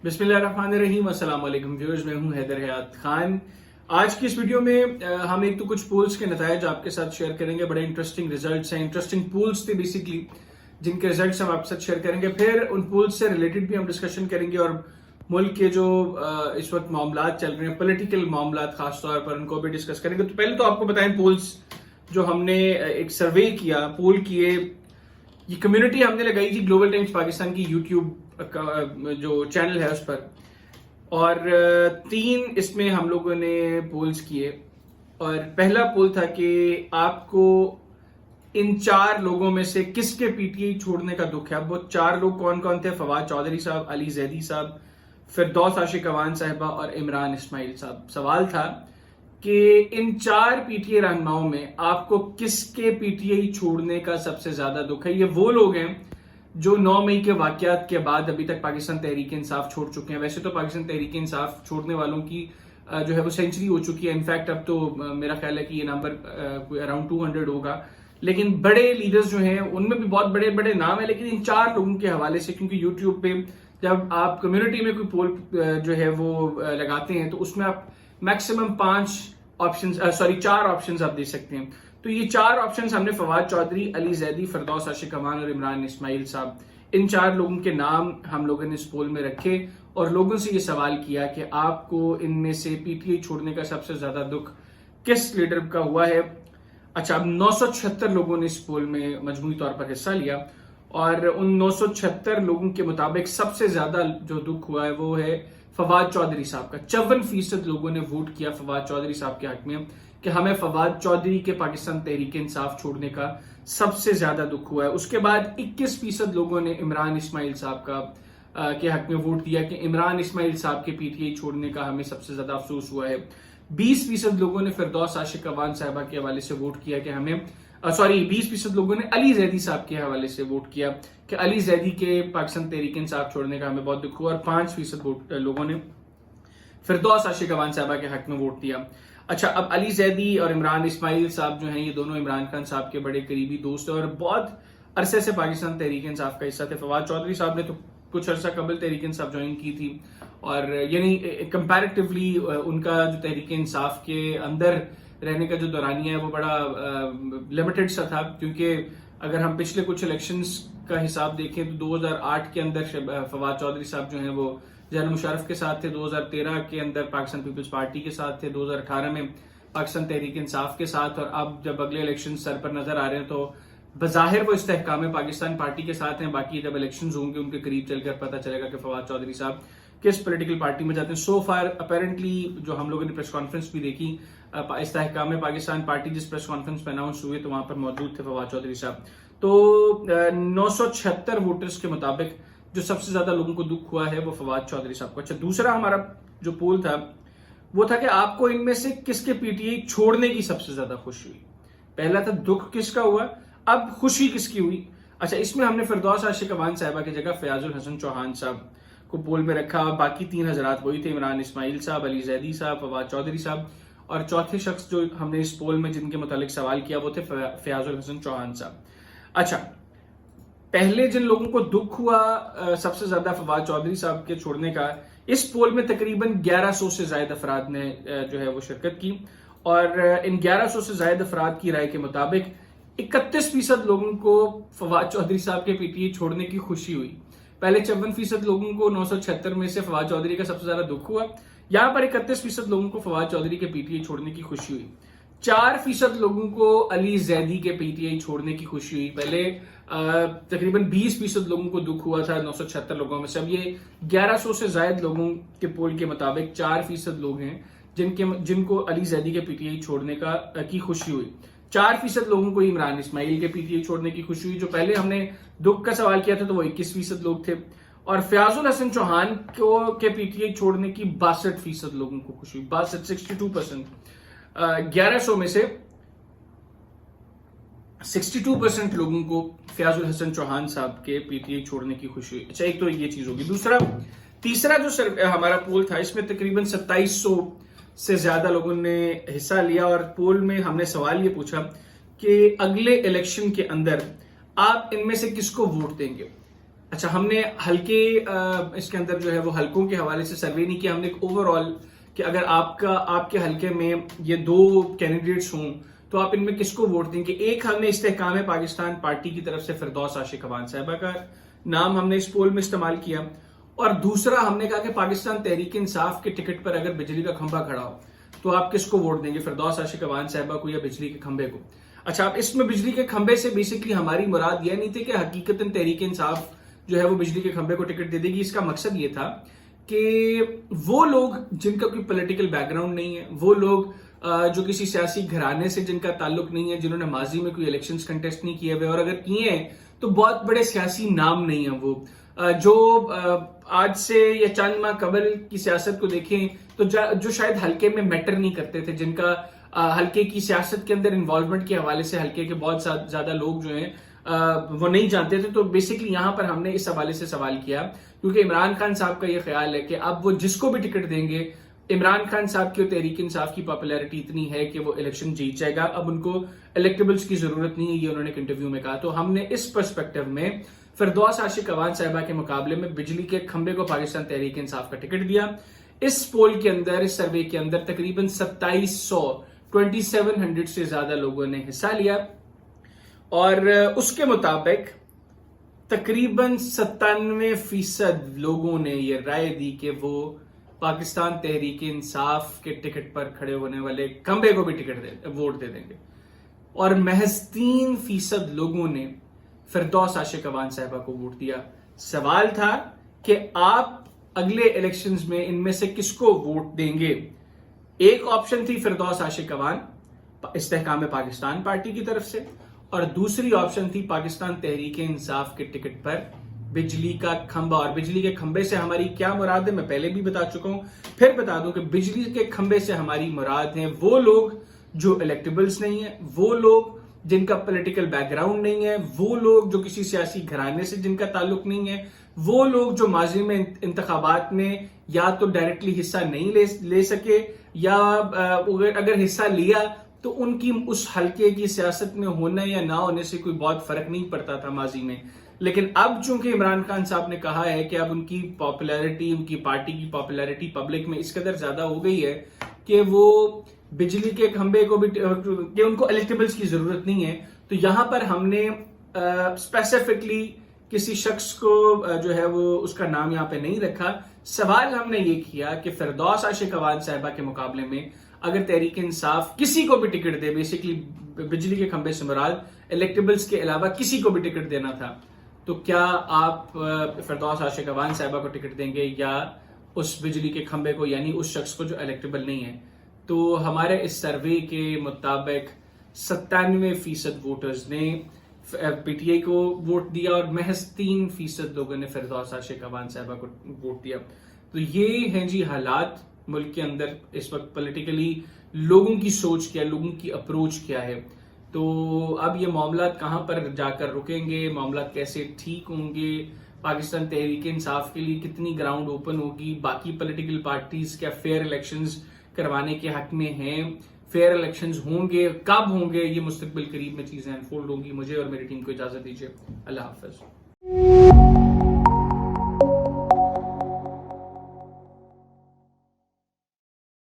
بسم اللہ الرحمن الرحیم. السلام علیکم ویورز، میں ہوں حیدر حیات خان. آج کی اس ویڈیو میں ہم ایک تو کچھ پولز کے نتائج آپ کے ساتھ شیئر کریں گے. بڑے انٹرسٹنگ ریزلٹس ہیں، انٹرسٹنگ پولز تھے بیسیکلی جن کے ریزلٹس ہم آپ کے ساتھ شیئر کریں گے. پھر ان پولز سے ریلیٹڈ بھی ہم ڈسکشن کریں گے اور ملک کے جو اس وقت معاملات چل رہے ہیں، پولیٹیکل معاملات خاص طور پر، ان کو بھی ڈسکس کریں گے. تو پہلے تو آپ کو بتائیں پولز جو ہم نے ایک سروے کیا، پول کیے، یہ کمیونٹی ہم نے لگائی تھی گلوبل ٹائمز پاکستان کی یوٹیوب جو چینل ہے اس پر، اور 3 اس میں ہم لوگوں نے پولز کیے. اور پہلا پول تھا کہ آپ کو ان 4 لوگوں میں سے کس کے پی ٹی آئی چھوڑنے کا دکھ ہے. اب وہ 4 لوگ کون کون تھے؟ فواد چودھری صاحب، علی زیدی صاحب، فردوس عاشق اعوان صاحبہ اور عمران اسماعیل صاحب. سوال تھا کہ ان 4 پی ٹی آئی رہنماؤں میں آپ کو کس کے پی ٹی آئی چھوڑنے کا سب سے زیادہ دکھ ہے. یہ وہ لوگ ہیں جو 9 مئی کے واقعات کے بعد ابھی تک پاکستان تحریک انصاف چھوڑ چکے ہیں. ویسے تو پاکستان تحریک انصاف چھوڑنے والوں کی جو ہے وہ سینچری ہو چکی ہے. انفیکٹ اب تو میرا خیال ہے کہ یہ نمبر اراؤنڈ 200 ہوگا. لیکن بڑے لیڈرز جو ہیں ان میں بھی بہت بڑے بڑے نام ہیں، لیکن ان 4 لوگوں کے حوالے سے، کیونکہ یوٹیوب پہ جب آپ کمیونٹی میں کوئی پول جو ہے وہ لگاتے ہیں تو اس میں آپ میکسیمم 4 آپشنز آپ دے سکتے ہیں. تو یہ 4 آپشنز ہم نے فواد چودھری، علی زیدی، فردوس عاشق اعوان اور عمران اسماعیل صاحب، ان 4 لوگوں کے نام ہم لوگوں نے اس پول میں رکھے اور لوگوں سے یہ سوال کیا کہ آپ کو ان میں سے پی ٹی آئی چھوڑنے کا سب سے زیادہ دکھ کس لیڈر کا ہوا ہے. اچھا، اب 976 لوگوں نے اس پول میں مجموعی طور پر حصہ لیا اور ان 976 لوگوں کے مطابق سب سے زیادہ جو دکھ ہوا ہے وہ ہے فواد چودھری صاحب کا. 54% لوگوں نے ووٹ کیا فواد چودھری صاحب کے حق میں کہ ہمیں فواد چودھری کے پاکستان تحریک انصاف چھوڑنے کا سب سے زیادہ دکھ ہوا ہے. اس کے بعد 21% لوگوں نے عمران اسماعیل صاحب کا کے حق میں ووٹ دیا کہ عمران اسماعیل صاحب کے پی ٹی آئی چھوڑنے کا ہمیں سب سے زیادہ افسوس ہوا ہے. 20% لوگوں نے فردوس عاشق اعوان صاحبہ کے حوالے سے ووٹ کیا کہ ہمیں 20% لوگوں نے علی زیدی صاحب کے حوالے سے ووٹ کیا کہ علی زیدی کے پاکستان تحریک انصاف چھوڑنے کا ہمیں بہت دکھ ہوا. اور 5% لوگوں نے فردوس عاشق اعوان صاحبہ کے حق میں ووٹ دیا. اچھا، اب علی زیدی اور عمران اسماعیل صاحب جو ہیں یہ دونوں عمران خان صاحب کے بڑے قریبی دوست ہیں اور بہت عرصے سے پاکستان تحریک انصاف کا حصہ تھے. فواد چودھری صاحب نے تو کچھ عرصہ قبل تحریک انصاف جوائن کی تھی اور یعنی کمپیریٹیولی ان کا جو تحریک انصاف کے اندر رہنے کا جو دورانیہ ہے وہ بڑا لمیٹڈ سا تھا، کیونکہ اگر ہم پچھلے کچھ الیکشنز کا حساب دیکھیں تو 2008 کے اندر فواد چودھری صاحب جو ہیں وہ جنرل مشرف کے ساتھ تھے، 2013 کے اندر پاکستان پیپلز پارٹی کے ساتھ تھے، 2018 میں پاکستان تحریک انصاف کے ساتھ، اور اب جب اگلے الیکشن سر پر نظر آ رہے ہیں تو بظاہر وہ استحکام پاکستان پارٹی کے ساتھ ہیں. باقی جب الیکشنز ہوں گے ان کے قریب چل کر پتہ چلے گا کہ فواد چودھری صاحب کس پولیٹیکل پارٹی میں جاتے ہیں. سو فار اپیرنٹلی جو ہم لوگوں نے پریس کانفرنس بھی دیکھی، استحکام پاکستان پارٹی جس پریس کانفرنس میں اناؤنس ہوئے تو وہاں پر موجود تھے فواد چودھری صاحب. تو 976 ووٹرز کے مطابق جو سب سے زیادہ لوگوں کو دکھ ہوا ہے وہ فواد چودھری صاحب کو. اچھا، دوسرا ہمارا جو پول تھا وہ تھا کہ آپ کو ان میں سے کس کے پی ٹی آئی چھوڑنے کی سب سے زیادہ خوشی ہوئی. پہلا تھا دکھ کس کا ہوا، اب خوشی کس کی ہوئی. اچھا، اس میں ہم نے فردوس عاشق اعوان صاحبہ کی جگہ فیاض الحسن چوہان صاحب کو پول میں رکھا. باقی 3 حضرات وہی تھے، عمران اسماعیل صاحب، علی زیدی صاحب، فواد چودھری صاحب، اور چوتھے شخص جو ہم نے اس پول میں جن کے متعلق سوال کیا وہ تھے فیاض الحسن چوہان صاحب. اچھا، پہلے جن لوگوں کو دکھ ہوا سب سے زیادہ فواد چودھری صاحب کے چھوڑنے کا، اس پول میں تقریباً 1100 سے زائد افراد نے جو ہے وہ شرکت کی اور ان 1100 سے زائد افراد کی رائے کے مطابق 31% لوگوں کو فواد چودھری صاحب کے پی ٹی آئی چھوڑنے کی خوشی ہوئی. پہلے 54% لوگوں کو 976 میں سے فواد چودھری کا سب سے زیادہ دکھ ہوا. یہاں پر 31% لوگوں کو فواد چودھری کے پی ٹی آئی چھوڑنے کی خوشی ہوئی. 4% لوگوں کو علی زیدی کے پی ٹی آئی چھوڑنے کی خوشی ہوئی. پہلے تقریباً 20% لوگوں کو دکھ ہوا تھا 976 لوگوں میں سے. اب یہ 1100 سے زائد لوگوں کے پول کے مطابق 4% لوگ ہیں جن کو علی زیدی کے پی ٹی آئی چھوڑنے کی خوشی ہوئی. 4% لوگوں کو عمران اسماعیل کے پی ٹی آئی چھوڑنے کی خوشی ہوئی. جو پہلے ہم نے دکھ کا سوال کیا تھا تو وہ 21% لوگ تھے. اور فیاض الحسن چوہان کے پی ٹی آئی چھوڑنے کی 62% لوگوں کو خوشی ہوئی. 62%. 1100 میں سے 62% لوگوں کو فیاض الحسن چوہان صاحب کے پی ٹی آئی چھوڑنے کی خوشی ہوئی. اچھا، ایک تو یہ چیز ہوگی. تیسرا جو ہمارا پول تھا اس میں تقریباً 2700 سے زیادہ لوگوں نے حصہ لیا اور پول میں ہم نے سوال یہ پوچھا کہ اگلے الیکشن کے اندر آپ ان میں سے کس کو ووٹ دیں گے. اچھا، ہم نے ہلکے اس کے اندر جو ہے وہ حلقوں کے حوالے سے سروے نہیں کیا، ہم نے ایک اوور آل کہ اگر آپ کے حلقے میں یہ 2 کینڈیڈیٹس ہوں تو آپ ان میں کس کو ووٹ دیں گے. ایک ہم نے استحکام پاکستان پارٹی کی طرف سے فردوس عاشق اخوان صاحبہ کا نام ہم نے اس پول میں استعمال کیا، اور دوسرا ہم نے کہا کہ پاکستان تحریک انصاف کے ٹکٹ پر اگر بجلی کا کھمبا کھڑا ہو تو آپ کس کو ووٹ دیں گے، فردوس عاشق اخوان صاحبہ کو یا بجلی کے کھمبے کو. اچھا، اب اس میں بجلی کے کھمبے سے بیسکلی ہماری مراد یہ نہیں تھی کہ حقیقتاً تحریک انصاف جو ہے وہ بجلی کے کھمبے کو ٹکٹ دے دے گی. اس کا مقصد یہ تھا کہ وہ لوگ جن کا کوئی پولیٹیکل بیک گراؤنڈ نہیں ہے، وہ لوگ جو کسی سیاسی گھرانے سے جن کا تعلق نہیں ہے، جنہوں نے ماضی میں کوئی الیکشنز کنٹیسٹ نہیں کیے ہوئے، اور اگر کیے ہیں تو بہت بڑے سیاسی نام نہیں ہیں، وہ جو آج سے یا چند ماہ قبل کی سیاست کو دیکھیں تو جو شاید حلقے میں میٹر نہیں کرتے تھے، جن کا حلقے کی سیاست کے اندر انوالومنٹ کے حوالے سے حلقے کے بہت زیادہ لوگ جو ہیں وہ نہیں جانتے تھے. تو بیسکلی یہاں پر ہم نے اس حوالے سے سوال کیا کیونکہ عمران خان صاحب کا یہ خیال ہے کہ اب وہ جس کو بھی ٹکٹ دیں گے، عمران خان صاحب کی تحریک انصاف کی پاپولیرٹی اتنی ہے کہ وہ الیکشن جیت جائے گا، اب ان کو الیکٹیبلز کی ضرورت نہیں ہے، یہ انہوں نے ایک انٹرویو میں کہا. تو ہم نے اس پرسپیکٹو میں فردوس عاشق اخوان صاحبہ کے مقابلے میں بجلی کے کھمبے کو پاکستان تحریک انصاف کا ٹکٹ دیا. اس پول کے اندر، اس سروے کے اندر تقریباً 2700 سے زیادہ لوگوں نے حصہ لیا، اور اس کے مطابق تقریباً 97% لوگوں نے یہ رائے دی کہ وہ پاکستان تحریک انصاف کے ٹکٹ پر کھڑے ہونے والے کھمبے کو بھی ووٹ دے دیں گے، اور محض 3% لوگوں نے فردوس عاشق اخوان صاحبہ کو ووٹ دیا. سوال تھا کہ آپ اگلے الیکشنز میں ان میں سے کس کو ووٹ دیں گے. ایک آپشن تھی فردوس عاشق اخوان استحکام پاکستان پارٹی کی طرف سے، اور دوسری آپشن تھی پاکستان تحریک انصاف کے ٹکٹ پر بجلی کا کھمبا. اور بجلی کے کھمبے سے ہماری کیا مراد ہے میں پہلے بھی بتا چکا ہوں، پھر بتا دوں کہ بجلی کے کھمبے سے ہماری مراد ہیں وہ لوگ جو الیکٹیبلز نہیں ہیں، وہ لوگ جن کا پولیٹیکل بیک گراؤنڈ نہیں ہے، وہ لوگ جو کسی سیاسی گھرانے سے جن کا تعلق نہیں ہے، وہ لوگ جو ماضی میں انتخابات میں یا تو ڈائریکٹلی حصہ نہیں لے سکے، یا اگر حصہ لیا تو ان کی اس حلقے کی سیاست میں ہونے یا نہ ہونے سے کوئی بہت فرق نہیں پڑتا تھا ماضی میں. لیکن اب چونکہ عمران خان صاحب نے کہا ہے کہ اب ان کی پاپولیرٹی، ان کی پارٹی کی پاپولیرٹی پبلک میں اس قدر زیادہ ہو گئی ہے کہ وہ بجلی کے کھمبے کو بھی کہ ان کو الیکٹیبلز کی ضرورت نہیں ہے. تو یہاں پر ہم نے اسپیسیفکلی کسی شخص کو جو ہے وہ اس کا نام یہاں پہ نہیں رکھا. سوال ہم نے یہ کیا کہ فردوس عاشق اخوان صاحبہ کے مقابلے میں اگر تحریک انصاف کسی کو بھی ٹکٹ دے، بیسکلی بجلی کے کھمبے سے مراد الیکٹیبلز کے علاوہ کسی کو بھی ٹکٹ دینا تھا، تو کیا آپ فردوس عاشق اخوان صاحبہ کو ٹکٹ دیں گے یا اس بجلی کے کھمبے کو، یعنی اس شخص کو جو الیکٹیبل نہیں ہے. تو ہمارے اس سروے کے مطابق 97% ووٹرز نے پی ٹی آئی کو ووٹ دیا، اور محض 3% لوگوں نے فردوس عاشق اخوان صاحبہ کو ووٹ دیا. تو یہ ہیں جی حالات ملک کے اندر اس وقت پولیٹیکلی، لوگوں کی سوچ کیا، لوگوں کی اپروچ کیا ہے. تو اب یہ معاملات کہاں پر جا کر رکیں گے، معاملات کیسے ٹھیک ہوں گے، پاکستان تحریک انصاف کے لیے کتنی گراؤنڈ اوپن ہوگی، باقی پولیٹیکل پارٹیز کیا فیئر الیکشنز کروانے کے حق میں ہیں، فیئر الیکشنز ہوں گے، کب ہوں گے، یہ مستقبل قریب میں چیزیں انفولڈ ہوں گی. مجھے اور میری ٹیم کو اجازت دیجیے. اللہ حافظ.